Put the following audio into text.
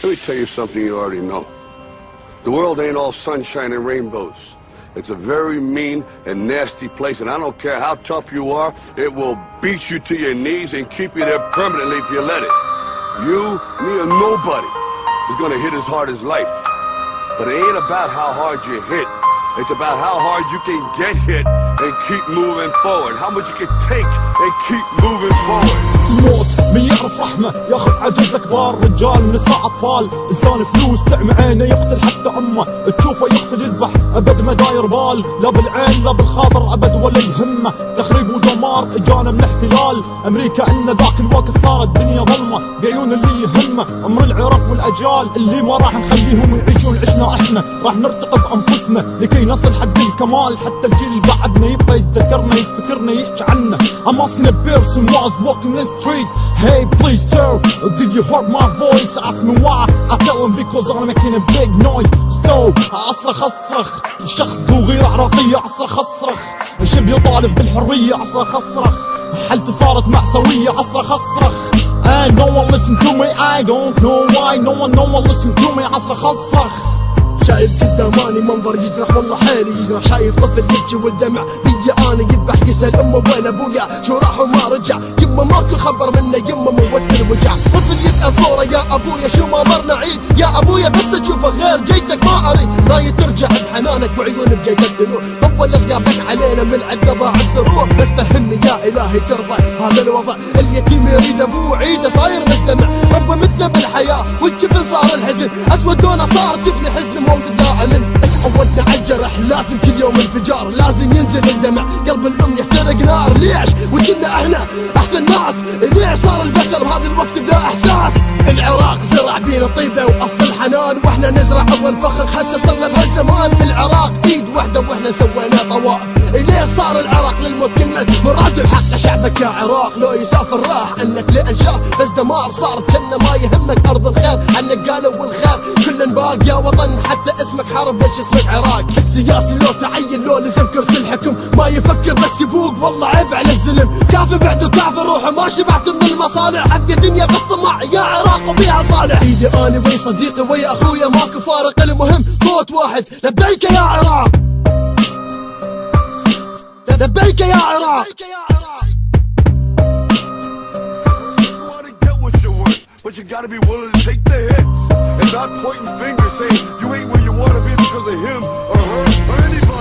Let me tell you something you already know. The world ain't all sunshine and rainbows. It's a very mean and nasty place, and I don't care how tough you are, it will beat you to your knees and keep you there permanently if you let it. You, me, or nobody is gonna hit as hard as life. But it ain't about how hard you hit. It's about how hard you can get hit and keep moving forward. How much you can take and keep moving forward. الموت من يعرف رحمة ياخذ عجز كبار، رجال نساء أطفال، إنسان فلوس تعمى عينه يقتل حتى أمه، تشوفه يقتل يذبح أبد ما داير بال، لا بالعين لا بالخاطر أبد ولا يهمه، تخريب ودمار إجانا من الاحتلال، أمريكا إلنا ذاك الوقت صارت الدنيا ظلمة، بعيون اللي يهمه أمر العراق والأجيال اللي ما راح نخليهم يعيشون عشنا إحنا، راح نرتقي بأنفسنا لكي نصل حد الكمال، حتى الجيل اللي بعدنا يبقى يتذكرنا يفتكرنا يحكي عنا. I'm asking a person was walking in the street, hey please sir, did you hear my voice? Ask me why, I tell him because I'm making a big noise. So أصرخ الشخص ذو غيرة عراقية، أصرخ الشب يطالب بالحرية، أصرخ حالتي صارت مأساوية، أصرخ and no one listen to me, I don't know why no one listen to me، أصرخ شايف قداماني منظر يجرح والله حيلي يجرح، شايف طفل يبكي والدمع بيا انا يذبح، يسأل امه وين ابويا شو راح وما رجع، يمه ماكو خبر منه يمه موت الوجع، طفل يسأل صوره يا ابويا شو ما مرنا عيد، يا ابويا بس اشوفه غير جيتك ما اريد، رايد ترجع بحنانك وعيون بجيتك النور، طول غيابك علينا من عدنا ضاع السرور، بس فهمني يا الهي ترضى هذا الوضع، اليتيم يريد ابوه عيده صاير مستمع، ربه متنا بالحياه والجبن صار الحزن، اسود لونه صار جبن حزن موت بلا امن، تعودنا على الجرح لازم كل يوم انفجار، لازم ينزل الدمع قلب الام يحترق نار، ليش وكنا احنا احسن ناس، ليش صار البشر بهذا الوقت بلا احساس، العراق زرع بينا طيبه واصل الحنان، واحنا نزرع ونفخخ هسه صرنا بهالزمان، العراق ايد وحده واحنا سوينا طوائف، ليش صار العراق للموت كلمه مراد بحق شعبك يا عراق، لو يسافر راح عنك لان شاف بس دمار صار كنا ما يهمك ارض الخير، عنك قالوا والخير كل باق يا وطن، حتى اسمك حرب ليش اسمك عراق، السياسي لو تعين لو لزم كرسي الحكم ما يفكر بس يبوق والله عيب على الزلم، كافي بعده كافي روحه ما شبعت من المصالح، عافية دنيا بس طمع يا عراق وبيها صالح، ايدي اني ويا صديقي ويا اخويا ماكو فارق، المهم صوت واحد لبيك يا عراق، لبيك يا عراق. But you gotta be willing to take the hits and not pointing fingers saying you ain't where you wanna be because of him or her or anybody.